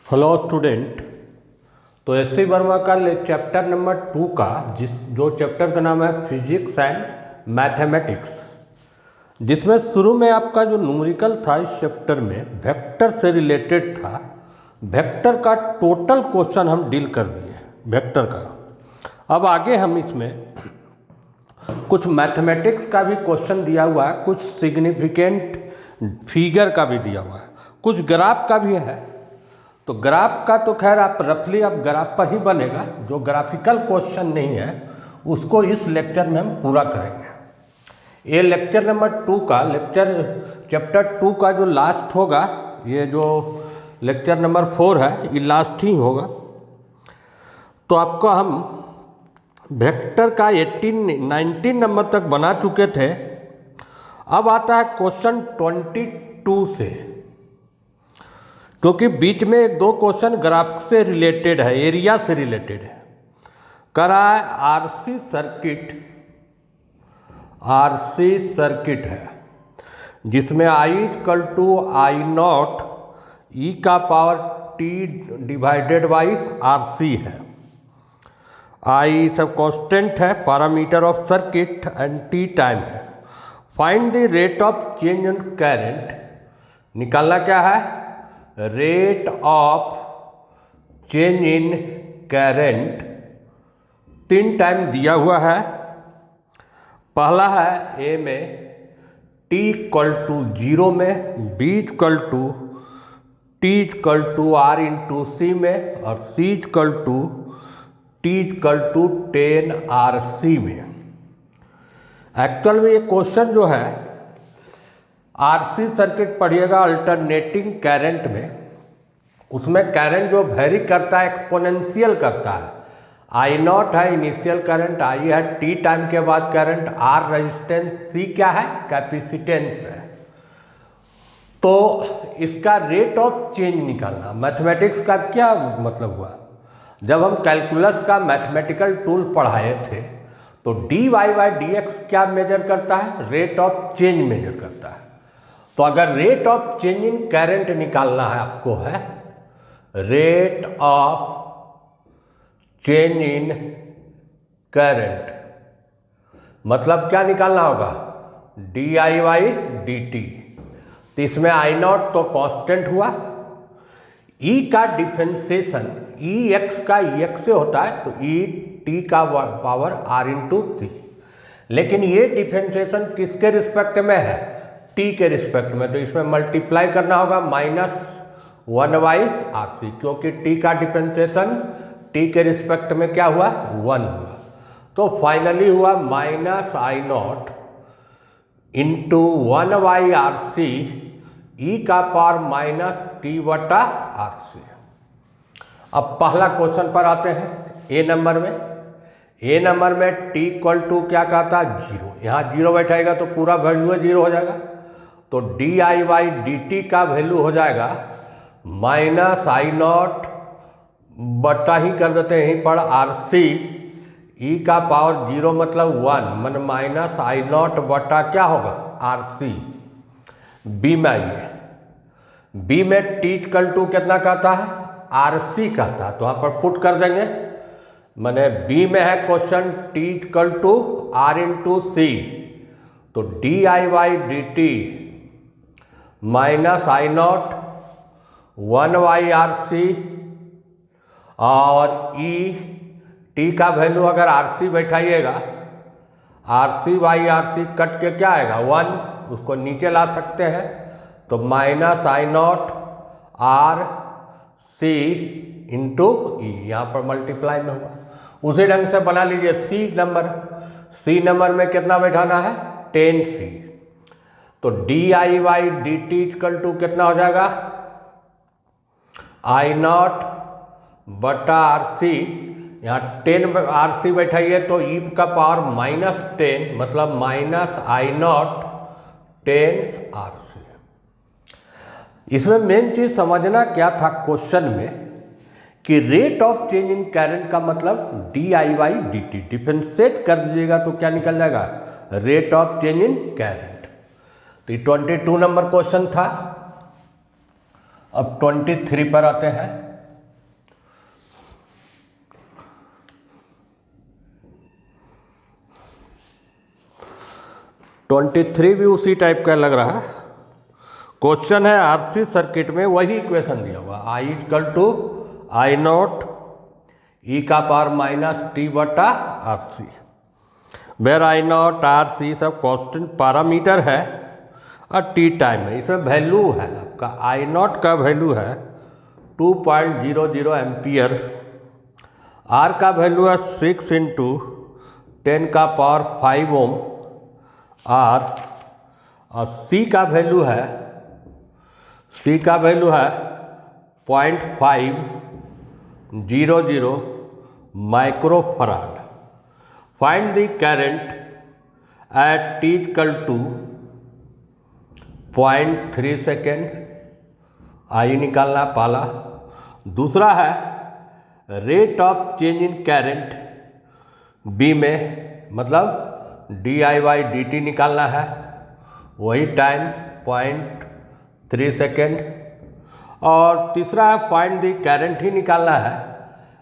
Hello student. तो SC. Verma का chapter number 2 का जो चैप्टर का नाम है फिजिक्स एंड मैथमेटिक्स, जिसमें शुरू में आपका जो न्यूमेरिकल था इस चैप्टर में वेक्टर से रिलेटेड था। वेक्टर का टोटल क्वेश्चन हम डील कर दिए वेक्टर का। अब आगे हम इसमें कुछ मैथमेटिक्स का भी क्वेश्चन दिया हुआ है, कुछ सिग्निफिकेंट फिगर का भी दिया हुआ है, कुछ ग्राफ का भी है। तो ग्राफ का तो खैर आप रफली अब ग्राफ पर ही बनेगा, जो ग्राफिकल क्वेश्चन नहीं है उसको इस लेक्चर में हम पूरा करेंगे। ये लेक्चर नंबर 2 का चैप्टर 2 का जो लास्ट होगा, ये जो लेक्चर नंबर 4 है ये लास्ट ही होगा। तो आपको हम वेक्टर का 19 नंबर तक बना चुके थे। अब आता है क्वेश्चन 22 से, क्योंकि बीच में दो क्वेश्चन ग्राफ से रिलेटेड है, एरिया से रिलेटेड है। करा है आरसी सर्किट है, जिसमें I=I0 e का power t divided by RC है। I सब कांस्टेंट है, parameter of circuit, and t time है। Find the rate of change in current. निकालना क्या है? Rate of change in current. 3 time दिया हुआ है। पहला है ए में t=0 में, b t=R/C में, और c=t10RC में। एक्चुअल में ये क्वेश्चन जो है आरसी सर्किट पढ़िएगा अल्टरनेटिंग करंट में, उसमें करंट जो वेरी करता है एक्सपोनेंशियल करता है। I0 है इनिशियल करंट, I है t टाइम के बाद करंट, R रेजिस्टेंस, C क्या है? कैपेसिटेंस है। तो इसका रेट ऑफ चेंज निकालना। मैथमेटिक्स का क्या मतलब हुआ? जब हम कैलकुलस का मैथमेटिकल टूल पढ़ाए थे तो dy/dx क्या मेजर करता है? रेट ऑफ चेंज मेजर करता है। तो अगर rate of change in current निकालना है आपको, है rate of change in current, मतलब क्या निकालना होगा? dy/dt। तो इसमें I0 तो कांस्टेंट हुआ, E का डिफरेंशिएशन Ex का Ex से होता है, तो E t का पावर R/C। लेकिन ये डिफरेंशिएशन किसके रिस्पेक्ट में है? t के रिस्पेक्ट में। तो इसमें मल्टीप्लाई करना होगा -1/RC, क्योंकि t का डिफरेंशिएशन t के रिस्पेक्ट में क्या हुआ? 1 हुआ। तो फाइनली हुआ -I0 इंटू 1/RC e का पावर -t/RC। अब पहला क्वेश्चन पर आते हैं। ए नंबर में t क्या कहता है? 0। यहाँ 0 बैठाएगा तो पूरा वैल्यू 0 हो जाएगा। तो dy/dt का वैल्यू हो जाएगा -I0 बटा ही कर देते हैं यहीं पर RC e का पावर 0 मतलब 1, मन -I0 बटा क्या होगा? RC। बी में आइए, बी में t कितना कहता है? RC कहता है, तो यहाँ पर पुट कर देंगे। मैंने बी में है क्वेश्चन t=R/C, तो dy/dt -I0 1/RC, और e t का वैल्यू अगर RC बैठाइएगा, RC/RC कट के क्या आएगा? 1, उसको नीचे ला सकते हैं, तो -I0 RC इंटू ई, यहाँ पर मल्टीप्लाई में होगा। उसी ढंग से बना लीजिए सी नंबर में कितना बैठाना है? 10C। तो dy/dt कितना हो जाएगा? I0 बटा RC, यहाँ 10RC बैठाइए तो e का पावर -10 मतलब -I0 10RC। इसमें मेन चीज समझना क्या था क्वेश्चन में, कि rate of change in current का मतलब dy/dt। डिफरेंशिएट कर दीजिएगा तो क्या निकल जाएगा? Rate of change in current. तो ये 22 नंबर क्वेश्चन था। अब 23 पर आते हैं। 23 भी उसी टाइप का लग रहा है। क्वेश्चन है आरसी सर्किट में वही इक्वेशन दिया हुआ I = I0 e का पावर माइनस टी बटा RC, वेर I0 RC सब कांस्टेंट पैरामीटर है और टी टाइम है। इसमें वैल्यू है आपका I0 का वैल्यू है 2.00 एम्पियर, R का वैल्यू है 6 × 10⁵ ओम R, और C का वैल्यू है 0.500 microfarad. Find the current at t = 0.3 second, I निकालना पहला। दूसरा है rate of change in current B में, मतलब dy/dt निकालना है, वही टाइम 0.3 सेकेंड। और तीसरा है फाइंड द करंट ही निकालना है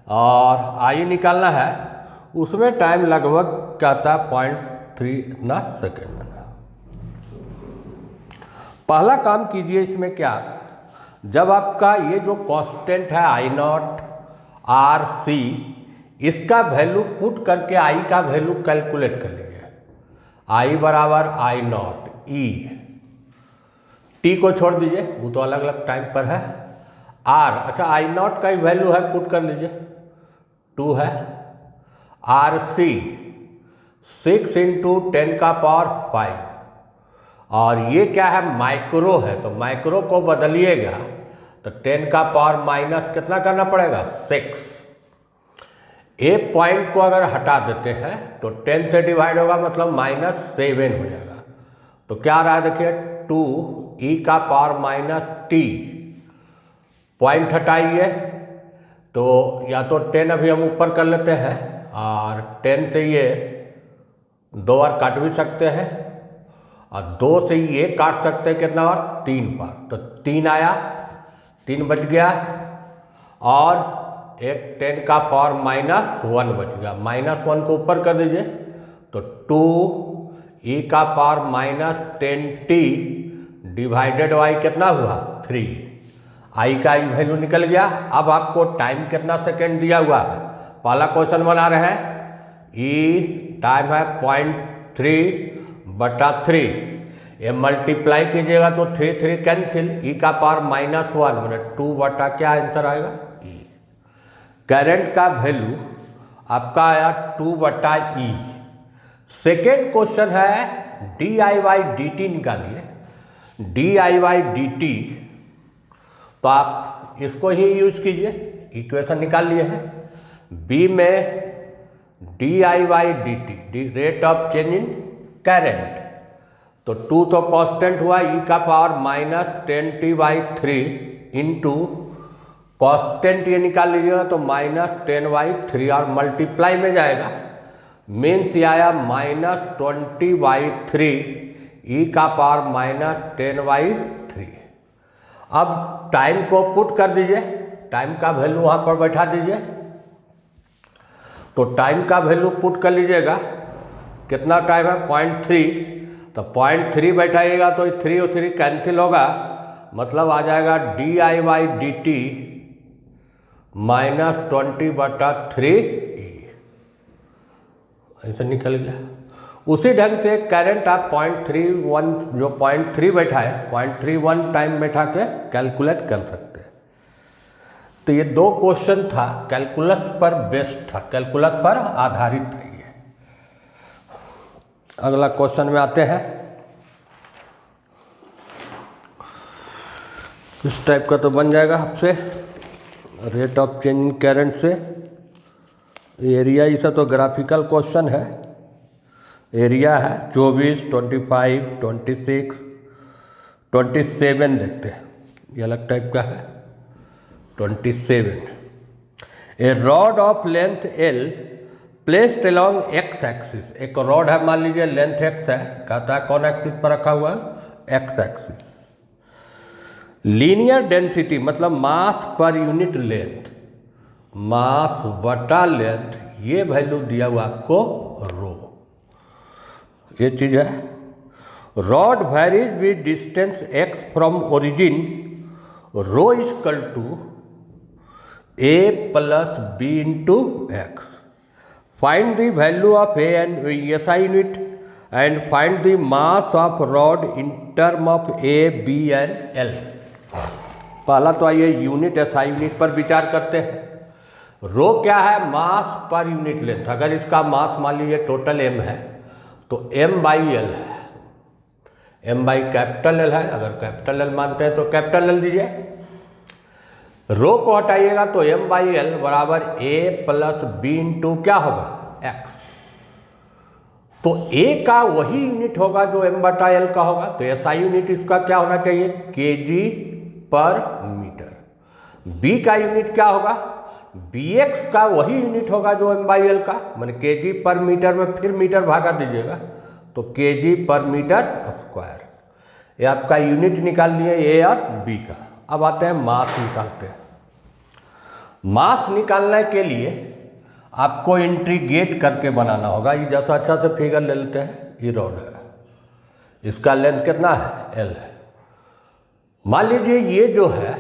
और आई निकालना है, उसमें टाइम लगभग कहता है 0.3 इतना सेकेंड। पहला काम कीजिए इसमें क्या, जब आपका ये जो कांस्टेंट है I0 RC, इसका वैल्यू पुट करके I का वैल्यू कैलकुलेट कर लीजिए। I = I0 E, T को छोड़ दीजिए, वो तो अलग अलग टाइम पर है। R, अच्छा I0 का ही वैल्यू है, पुट कर लीजिए 2 है। RC 6 × 10⁵, और ये क्या है माइक्रो है, तो माइक्रो को बदलिएगा तो 10⁻⁻ कितना करना पड़ेगा 6। एक पॉइंट को अगर हटा देते हैं तो 10 से डिवाइड होगा, मतलब -7 हो जाएगा। तो क्या रहा देखिए 2e⁻t, पॉइंट हटाइए तो या तो 10 अभी हम ऊपर कर लेते हैं, और 10 से ये 2 बार काट भी सकते हैं, और 2 से ये काट सकते हैं कितना बार 3 बार, तो 3 आया, 3 बच गया, और एक 10⁻⁻1 बच गया। -1 को ऊपर कर दीजिए तो 2e⁻10t डिवाइडेड बाई कितना हुआ 3, आई का वैल्यू निकल गया। अब आपको टाइम कितना सेकेंड दिया हुआ है, पहला क्वेश्चन बना रहे हैं, ई टाइम है 0.3/3, ये मल्टीप्लाई कीजिएगा तो 3 कैंसिल, e⁻⁻1 मैंने 2 बटा क्या आंसर आएगा E। करंट का वैल्यू आपका आया 2/E। सेकेंड क्वेश्चन है dy/dt निकालिए। dy/dt तो आप इसको ही यूज कीजिए, इक्वेशन निकाल लिए हैं। बी में dy/dt rate of change in current, तो 2 तो कांस्टेंट हुआ, e⁻−10t/3 इंटू कांस्टेंट ये निकाल लीजिएगा तो -10/3, और मल्टीप्लाई में जाएगा, मीन्स ये आया -20/3 e⁻−10/3। अब टाइम को पुट कर दीजिए, टाइम का वैल्यू वहाँ पर बैठा दीजिए, तो टाइम का वैल्यू पुट कर लीजिएगा, कितना टाइम है 0.3, तो 0.3 बैठाइएगा तो 3 और 3 कैंसिल होगा, मतलब आ जाएगा dy/dt -20/3 ऐसे निकल गया। उसी ढंग से करंट आप 0.31 जो 0.3 बैठा है 0.31 टाइम बैठा के कैलकुलेट कर सकते हैं। तो ये 2 क्वेश्चन था, कैलकुलस पर बेस्ड था, कैलकुलस पर आधारित था ये। अगला क्वेश्चन में आते हैं। इस टाइप का तो बन जाएगा आपसे, rate of change in current से। एरिया ये सब तो ग्राफिकल क्वेश्चन है। एरिया है 24, 25, 26, 27 देखते हैं, ये अलग टाइप का है 27। A rod of length L placed along x axis, एक रॉड है मान लीजिए लेंथ x है, कहता है कौन एक्सिस पर रखा हुआ है x एक्सिस। लीनियर डेंसिटी मतलब मास पर यूनिट लेंथ, मास बटा लेंथ, ये वैल्यू दिया हुआ आपको रो, ये चीज़ है। rod varies with distance x from origin, rho is equal to a plus b into x. Find the value of a and SI unit and find the mass of rod in term of a, b and l. पहला तो आइए unit SI unit पर विचार करते हैं। रो क्या है? Mass per unit length. अगर इसका मास मान लीजिए टोटल m है तो m बाई एल है, m बाई कैपिटल L है। अगर कैपिटल L मानते हैं तो कैपिटल L दीजिए। रो को हटाइएगा तो m बाई एल बराबर a प्लस बी इंटू क्या होगा? x। तो a का वही यूनिट होगा जो m बटा एल का होगा। तो SI यूनिट इसका क्या होना चाहिए? kg पर मीटर। b का यूनिट क्या होगा? bx का वही यूनिट होगा जो m बाई एल का, मान kg पर मीटर में फिर मीटर भागा दीजिएगा तो kg पर मीटर स्क्वायर। ये आपका यूनिट निकाल लिए a और b का। अब आते हैं मास निकालते हैं। मास निकालने के लिए आपको इंटीग्रेट करके बनाना होगा। ये जैसा अच्छा से फिगर ले लेते हैं। ये रॉड है, इसका लेंथ कितना है? l है। मान लीजिए ये जो है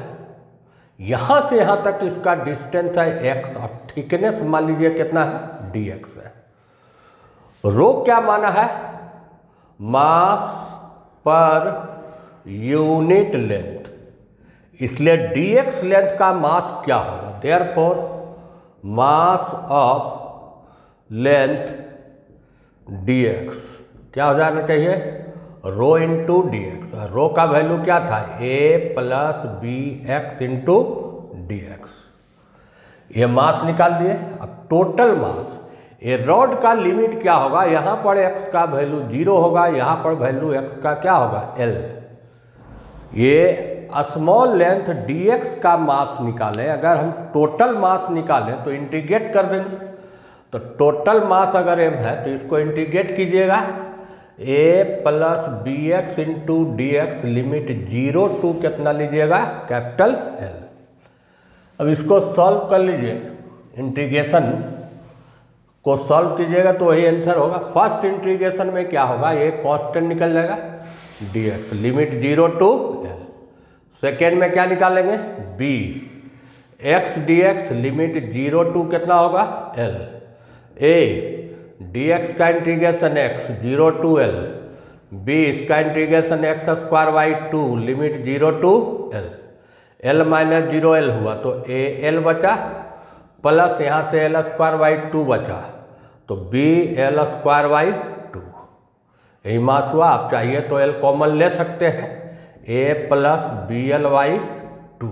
यहाँ से यहाँ तक इसका डिस्टेंस है x और थिकनेस मान लीजिए कितना है? dx है। रो क्या माना है? मास पर यूनिट लेंथ, इसलिए dx लेंथ का मास क्या होगा? Therefore mass of length dx क्या हो जाना चाहिए? Rho into D X. Rho का वैल्यू क्या था? a plus B X into D X. ये मास निकाल दिए। अब टोटल मास, ये रॉड का लिमिट क्या होगा? यहाँ पर x का वैल्यू 0 होगा, यहाँ पर वैल्यू x का क्या होगा? l। ये स्मॉल लेंथ dx का मास निकालें। अगर हम टोटल मास निकालें तो इंटीग्रेट कर देंगे। तो टोटल मास अगर m है तो इसको इंटीग्रेट कीजिएगा। a plus B X into D X limit 0 to कितना लीजिएगा? Capital L। अब इसको सॉल्व कर लीजिए, इंटीग्रेशन को सॉल्व कीजिएगा तो वही आंसर होगा। फर्स्ट इंटीग्रेशन में क्या होगा? ये कांस्टेंट निकल जाएगा dx limit 0 to L। Second में क्या निकालेंगे? b x dx limit 0 to कितना होगा? L। a dx का integration x 0 to L, b इसका integration x square by 2 limit 0 to L। L minus 0 L हुआ तो a L बचा, प्लस यहाँ से L स्क्वायर बाई 2 बचा तो b L स्क्वायर बाई 2। यही मास हुआ। आप चाहिए तो L कॉमन ले सकते हैं, a plus B L by 2।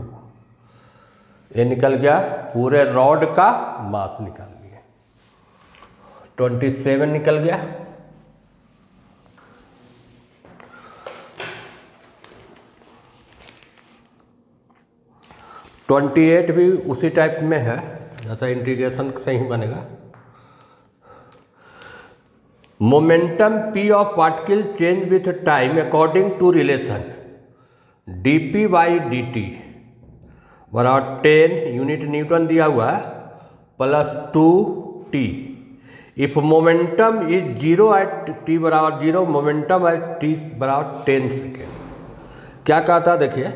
ये निकल गया, पूरे रॉड का मास निकाल लिया। 27 निकल गया। ट्वेंटी 28 भी उसी टाइप में है जैसा इंटीग्रेशन से ही बनेगा। Momentum p of particle change with time according to relation dp by dt बराबर 10 यूनिट न्यूटन दिया हुआ है plus 2t। If momentum is 0 at t बराबर 0, मोमेंटम एट t बराबर 10 सेकेंड। क्या कहता? देखिए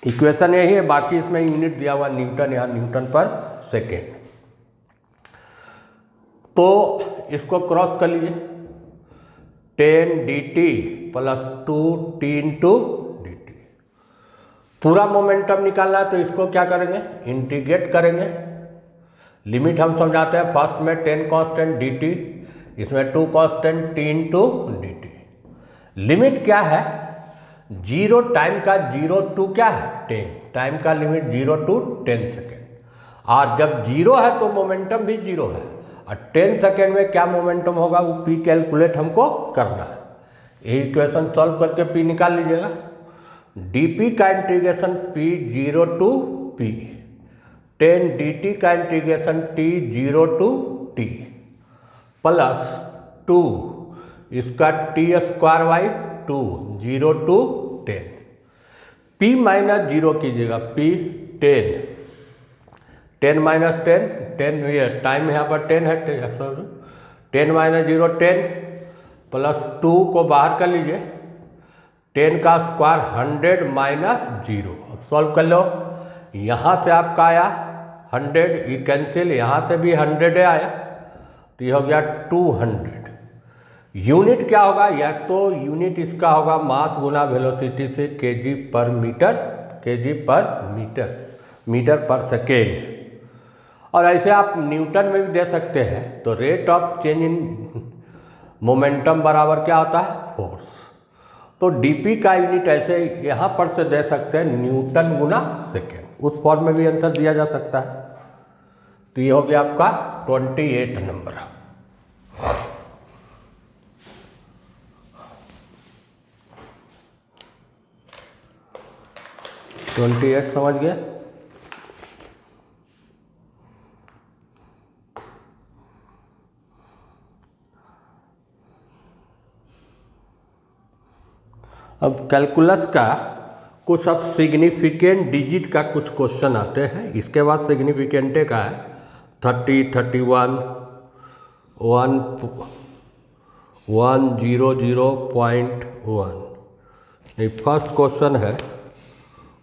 इक्वेशन यही है, बाकी इसमें यूनिट दिया हुआ न्यूटन, यहाँ न्यूटन पर सेकेंड। तो इसको क्रॉस कर लीजिए, 10 dt plus 2t into D T. पूरा मोमेंटम निकालना है तो इसको क्या करेंगे? इंटीग्रेट करेंगे। लिमिट हम समझाते हैं। फर्स्ट में 10 कांस्टेंट dt, इसमें 2 constant t into D T. Limit क्या है? 0 टाइम का 0 टू क्या है? 10। टाइम का लिमिट 0 टू 10 सेकेंड। और जब 0 है तो मोमेंटम भी 0 है, और 10 सेकेंड में क्या मोमेंटम होगा वो p कैलकुलेट हमको करना है। यही इक्वेशन सॉल्व करके p निकाल लीजिएगा। dp का integration p 0 to p, 10 dt का integration t 0 to t plus 2 इसका t square by 2 0 to 10। p minus 0 कीजिएगा, p 10, 10 माइनस 10 ये टाइम यहाँ पर 10 है, 10 माइनस 0 10 +2 को बाहर कर लीजिए, 10 का स्क्वायर 100 माइनस 0। अब सॉल्व कर लो, यहाँ से आपका आया 100, ये कैंसिल, यहाँ से भी 100 आया, तो ये हो गया 200। यूनिट क्या होगा, या तो यूनिट इसका होगा मास गुना वेलोसिटी से केजी पर मीटर, मीटर पर सेकेंड। और ऐसे आप न्यूटन में भी दे सकते हैं, तो rate of change in momentum बराबर क्या होता है, फोर्स। तो डीपी का यूनिट ऐसे यहाँ पर से दे सकते हैं न्यूटन गुना सेकेंड, उस फॉर्म में भी आंसर दिया जा सकता है। तो ये हो गया आपका 28 नंबर। समझ गए। अब कैलकुलस का कुछ अब सिग्निफिकेंट डिजिट का कुछ क्वेश्चन आते हैं, इसके बाद सिग्निफिकेंटे का है 30, 31, 100.1। ये फर्स्ट क्वेश्चन है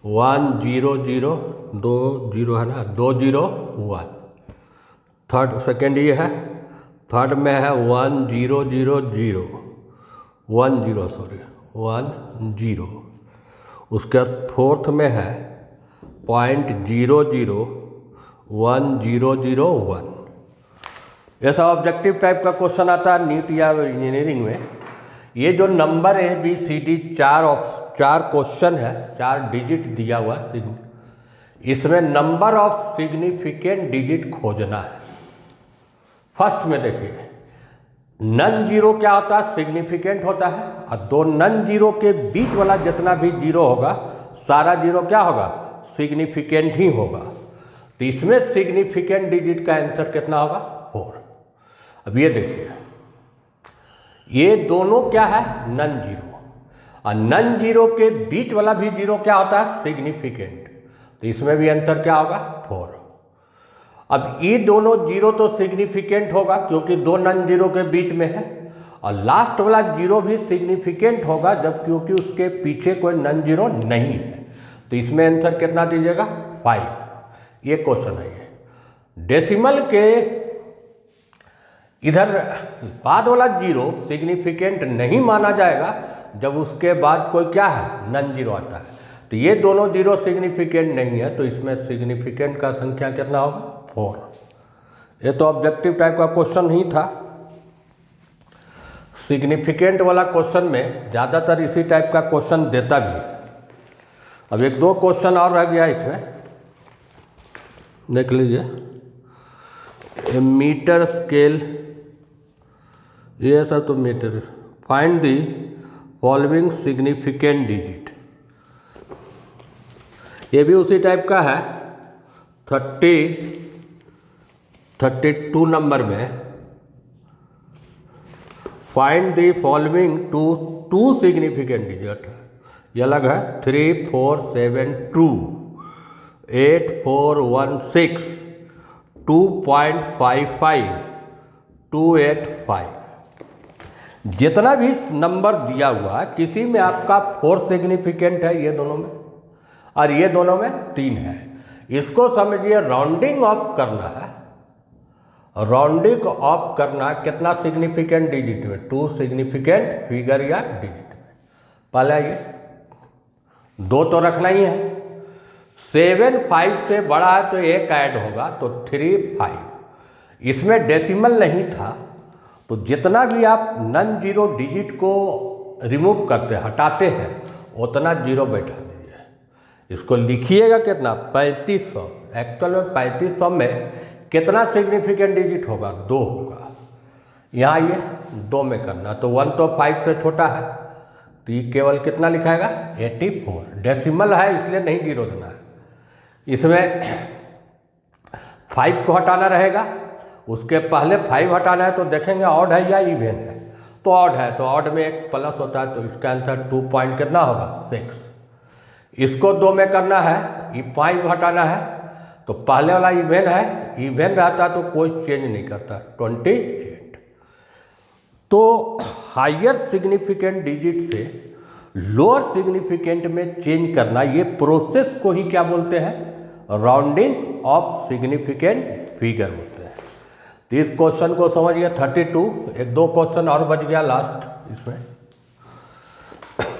100.20 है ना, 201। थर्ड सेकेंड ये है, थर्ड में है 10. उसके फोर्थ में है 0.001001। ऐसा ऑब्जेक्टिव टाइप का क्वेश्चन आता है नीट या इंजीनियरिंग में। ये जो नंबर ABCD 4 क्वेश्चन है, 4 डिजिट दिया हुआ है, इसमें नंबर ऑफ सिग्निफिकेंट डिजिट खोजना है। फर्स्ट में देखिए, नन जीरो क्या होता है, सिग्निफिकेंट होता है, और दो नन जीरो के बीच वाला जितना भी जीरो होगा, सारा जीरो क्या होगा, सिग्निफिकेंट ही होगा। तो इसमें सिग्निफिकेंट डिजिट का आंसर कितना होगा, 4। अब ये देखिए, ये दोनों क्या है, नन जीरो, और नन जीरो के बीच वाला भी जीरो क्या होता है, सिग्निफिकेंट। तो इसमें भी आंसर क्या होगा, 4। अब ये दोनों जीरो तो सिग्निफिकेंट होगा क्योंकि दो नन जीरो के बीच में है, और लास्ट वाला जीरो भी सिग्निफिकेंट होगा जब क्योंकि उसके पीछे कोई नन जीरो नहीं है। तो इसमें आंसर कितना दीजिएगा, 5। ये क्वेश्चन है। डेसिमल के इधर बाद वाला जीरो सिग्निफिकेंट नहीं माना जाएगा जब उसके बाद कोई क्या है, नन जीरो आता है। तो ये दोनों जीरो सिग्निफिकेंट नहीं है, तो इसमें सिग्निफिकेंट का संख्या कितना होगा, 4। ये तो ऑब्जेक्टिव टाइप का क्वेश्चन ही था। सिग्निफिकेंट वाला क्वेश्चन में ज़्यादातर इसी टाइप का क्वेश्चन देता भी है। अब 1-2 क्वेश्चन और रह गया इसमें, देख लीजिए। मीटर स्केल, ये सब तो metre. Find the following significant digit, ये भी उसी टाइप का है। 32 नंबर में find the following two significant digit, ये अलग है। 3472, 8416, 2.55, 285। जितना भी नंबर दिया हुआ किसी में आपका 4 सिग्निफिकेंट है, ये दोनों में, और ये दोनों में 3 है। इसको समझिए राउंडिंग ऑफ करना है। राउंडिंग ऑफ करना कितना सिग्निफिकेंट डिजिट में, 2 सिग्निफिकेंट फिगर या डिजिट में। पहले ये 2 तो रखना ही है। 7 5 से बड़ा है तो 1 ऐड होगा, तो 3 5। इसमें डेसिमल नहीं था, तो जितना भी आप नन जीरो डिजिट को रिमूव करते हटाते हैं उतना जीरो बैठा दीजिए। इसको लिखिएगा कितना, 3500। एक्चुअल में 3500 में कितना सिग्निफिकेंट डिजिट होगा, 2 होगा। यहाँ ये 2 में करना, तो 1 तो 5 से छोटा है, तो ये केवल कितना लिखाएगा, 84। डेसिमल है इसलिए नहीं जीरो देना है। इसमें 5 को हटाना रहेगा, उसके पहले 5 हटाना है, तो देखेंगे ऑड है या इवन है। तो ऑड है, तो ऑड में एक प्लस होता है, तो इसका आंसर 2 पॉइंट कितना होगा, 6। इसको 2 में करना है, ये 5 हटाना है, तो पहले वाला इवन है, इवन रहता तो कोई चेंज नहीं करता, 28। तो हायर सिग्निफिकेंट डिजिट से लोअर सिग्निफिकेंट में चेंज करना, ये प्रोसेस को ही क्या बोलते हैं? राउंडिंग ऑफ सिग्निफिकेंट फिगर बोलते हैं। तो इस क्वेश्चन को समझिए 32। एक दो क्वेश्चन और बच गया लास्ट, इसमें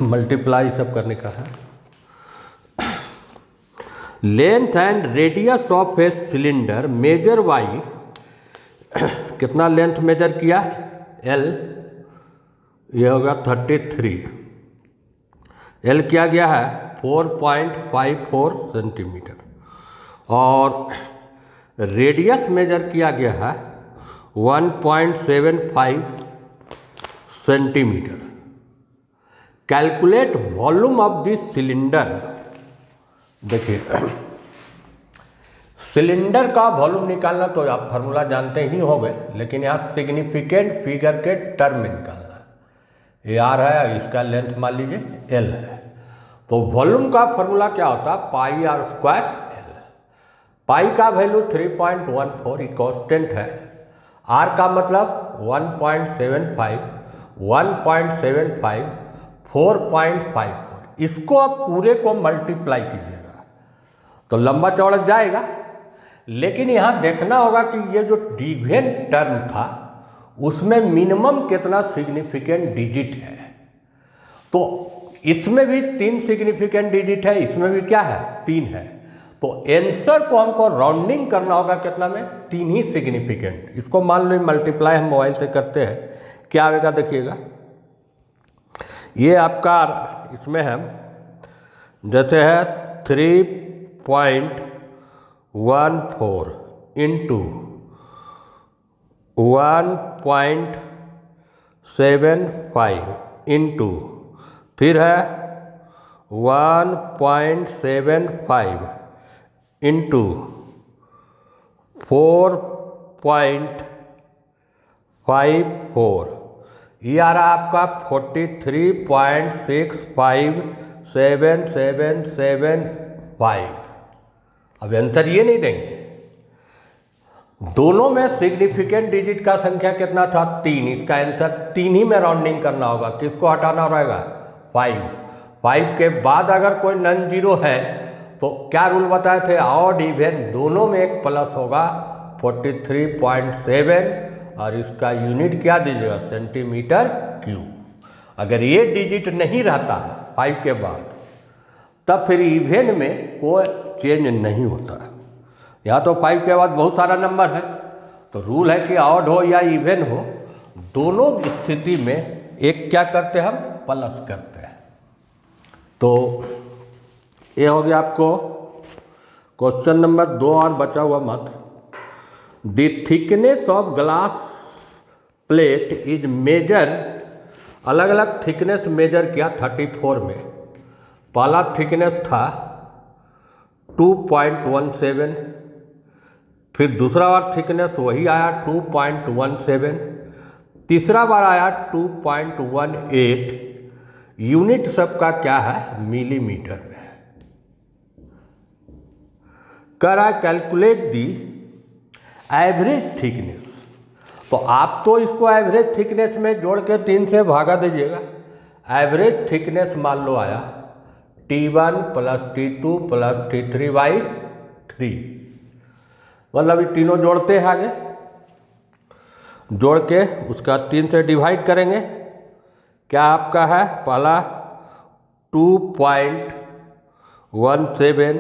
मल्टीप्लाई सब करने का है। Length and radius of a cylinder measure by, कितना लेंथ मेजर किया? L, ये होगा 33। L किया गया है 4.54 सेंटीमीटर, और रेडियस मेजर किया गया है 1.75 centimetre. Calculate volume of this cylinder. देखिए, सिलेंडर का वॉल्यूम निकालना तो आप फार्मूला जानते ही होंगे, लेकिन यहाँ सिग्निफिकेंट फिगर के टर्म में निकालना है। ये R है, इसका लेंथ मान लीजिए L है, तो वॉल्यूम का फार्मूला क्या होता है? पाई R स्क्वायर L। पाई का वैल्यू 3.14 कांस्टेंट है, R का मतलब 1.75, 1.75 4.54। इसको आप पूरे को मल्टीप्लाई कीजिएगा तो लंबा चौड़ा जाएगा, लेकिन यहाँ देखना होगा कि ये जो डिवीजन टर्म था उसमें मिनिमम कितना सिग्निफिकेंट डिजिट है। तो इसमें भी 3 सिग्निफिकेंट डिजिट है, इसमें भी क्या है? 3 है। तो आंसर को हमको राउंडिंग करना होगा कितना में? 3 ही सिग्निफिकेंट। इसको मान लो मल्टीप्लाई हम मोबाइल से करते हैं, क्या आएगा देखिएगा। ये आपका इसमें है जैसे है 3.14 इंटू 1.75 इंटू फिर है 1.75 इंटू 4.54, ये आ रहा आपका 43.65775। अब आंसर ये नहीं देंगे। दोनों में सिग्निफिकेंट डिजिट का संख्या कितना था? 3। इसका आंसर 3 ही में राउंडिंग करना होगा। किसको हटाना रहेगा? 5। 5 के बाद अगर कोई नॉन जीरो है तो क्या रूल बताए थे? ऑड इवन दोनों में एक प्लस होगा, 43.7, और इसका यूनिट क्या दीजिएगा? Centimetre cube. अगर ये डिजिट नहीं रहता 5 के बाद, तब फिर इवेन में कोई चेंज नहीं होता है। यहाँ तो 5 के बाद बहुत सारा नंबर है, तो रूल है कि ऑड हो या इवेन हो, दोनों स्थिति में एक क्या करते हैं? हम प्लस करते हैं। तो ये हो गया आपको क्वेश्चन नंबर 2, और बचा हुआ मात्र। The thickness of glass plate is measure, अलग अलग थिकनेस मेजर किया 34 में। पहला थिकनेस था 2.17, फिर दूसरा बार थिकनेस वही आया 2.17, तीसरा बार आया 2.18। यूनिट सबका क्या है? मिलीमीटर में। करा कैलकुलेट दी एवरेज थिकनेस। तो आप तो इसको एवरेज थिकनेस में जोड़ के 3 से भागा दीजिएगा। एवरेज थिकनेस मान लो आया T1 + T2 + T3/3, मतलब ये तीनों जोड़ते हैं आगे, जोड़ के उसका 3 से डिवाइड करेंगे। क्या आपका है? पहला 2.17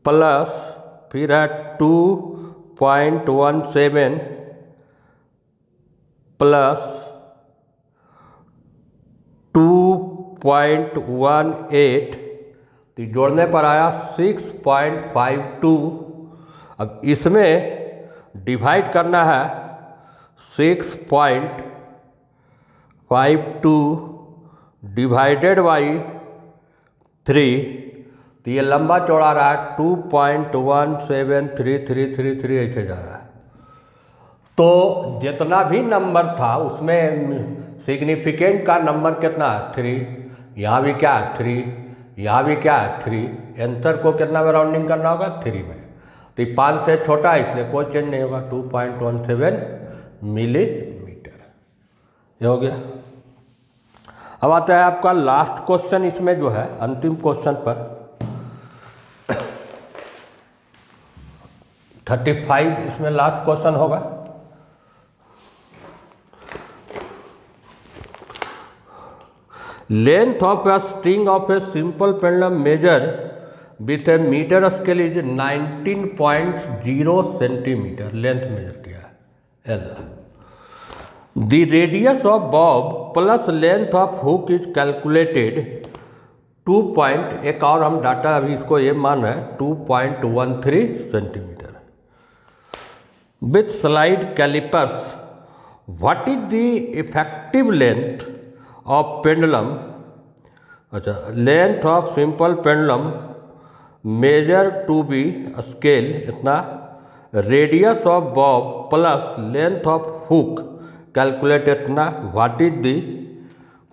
प्लस फिर है 2.17 प्लस 2.18, तो जोड़ने पर आया 6.52। अब इसमें डिवाइड करना है 6.52 डिवाइडेड बाई 3, तो ये लंबा चौड़ा रहा है 2.173333 ऐसे जा रहा है। तो जितना भी नंबर था उसमें सिग्निफिकेंट का नंबर कितना है? 3। यहाँ भी क्या है? 3। यहाँ भी क्या है? 3। आंसर को कितना में राउंडिंग करना होगा? 3 में। तो 5 से छोटा है, इसलिए कोई चेंज नहीं होगा, 2.17 मिलीमीटर। ये हो गया। अब आता है आपका लास्ट क्वेश्चन, इसमें जो है अंतिम क्वेश्चन पर 35 इसमें लास्ट क्वेश्चन होगा। Length of a string of a simple pendulum measure with a meter scale is 19.0 centimeter, length measure किया है L। The radius of bob plus length of hook is calculated 2 एक और हम data अभी इसको ये मान रहे हैं 2.13 centimetre. With slide calipers, what is the effective length of pendulum? अच्छा, length of simple pendulum measure to be scale इतना, radius of bob plus length of hook calculate इतना, what is the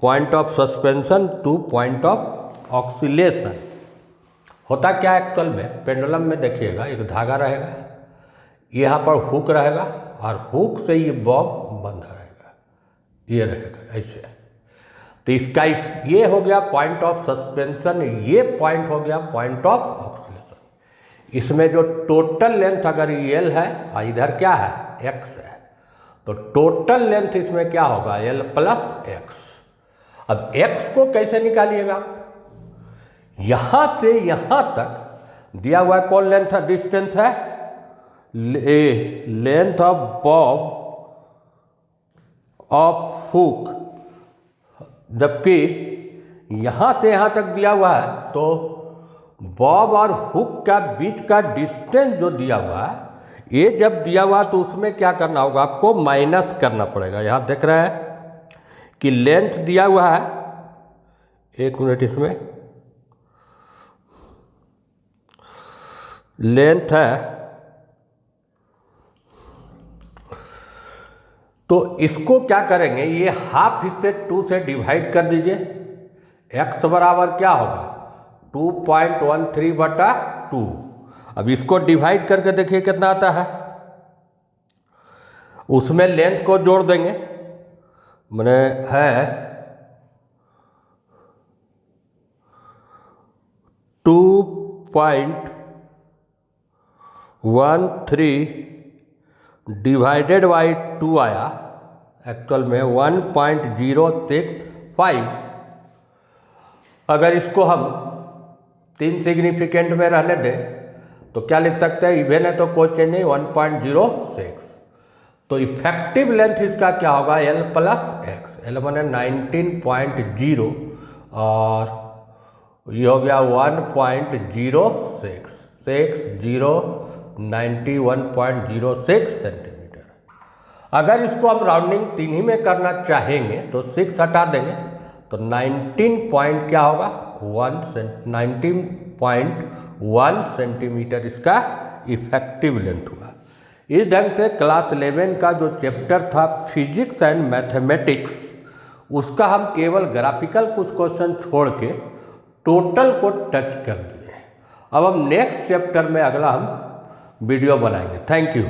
point of suspension to point of oscillation. होता क्या है actual में, pendulum में देखिएगा एक धागा रहेगा, यहाँ पर हुक रहेगा और हुक से ये बॉब बंधा रहेगा, ये रहेगा ऐसे। तो इसका ये हो गया पॉइंट ऑफ सस्पेंशन, ये पॉइंट हो गया पॉइंट ऑफ ऑक्सीलेशन। इसमें जो टोटल लेंथ अगर L है और इधर क्या है X है, तो टोटल लेंथ इसमें क्या होगा L प्लस X। अब X को कैसे निकालिएगा, यहां से यहां तक दिया हुआ कौन लेंथ है, डिस्टेंस है length of Bob of hook, जबकि यहां से यहां तक दिया हुआ है, तो बॉब और हुक का बीच का डिस्टेंस जो दिया हुआ है, ये जब दिया हुआ तो उसमें क्या करना होगा, आपको माइनस करना पड़ेगा। यहां देख रहे हैं कि लेंथ दिया हुआ है, एक मिनट, इसमें लेंथ है, तो इसको क्या करेंगे, ये हाफ हिस्से 2 से डिवाइड कर दीजिए। x बराबर क्या होगा 2.13/2। अब इसको डिवाइड करके देखिए कितना आता है, उसमें लेंथ को जोड़ देंगे, मैंने है 2.13 डिवाइडेड बाई 2 आया, एक्चुअल में 1.065। अगर इसको हम 3 सिग्निफिकेंट में रहने दें तो क्या लिख सकते हैं, इवेन है तो कोई चेंज नहीं, 1.06। तो इफेक्टिव लेंथ इसका क्या होगा L प्लस X। L मैंने 19.0 और ये हो गया 1.06, 91.06 सेंटीमीटर। अगर इसको हम राउंडिंग 3 ही में करना चाहेंगे तो 6 हटा देंगे, तो 19 पॉइंट क्या होगा 19.1 सेंटीमीटर इसका इफेक्टिव लेंथ हुआ। इस ढंग से क्लास 11 का जो चैप्टर था फिजिक्स एंड मैथमेटिक्स, उसका हम केवल ग्राफिकल कुछ क्वेश्चन छोड़ के टोटल को टच कर दिए। अब हम नेक्स्ट चैप्टर में अगला हम वीडियो बनाएंगे। Thank you.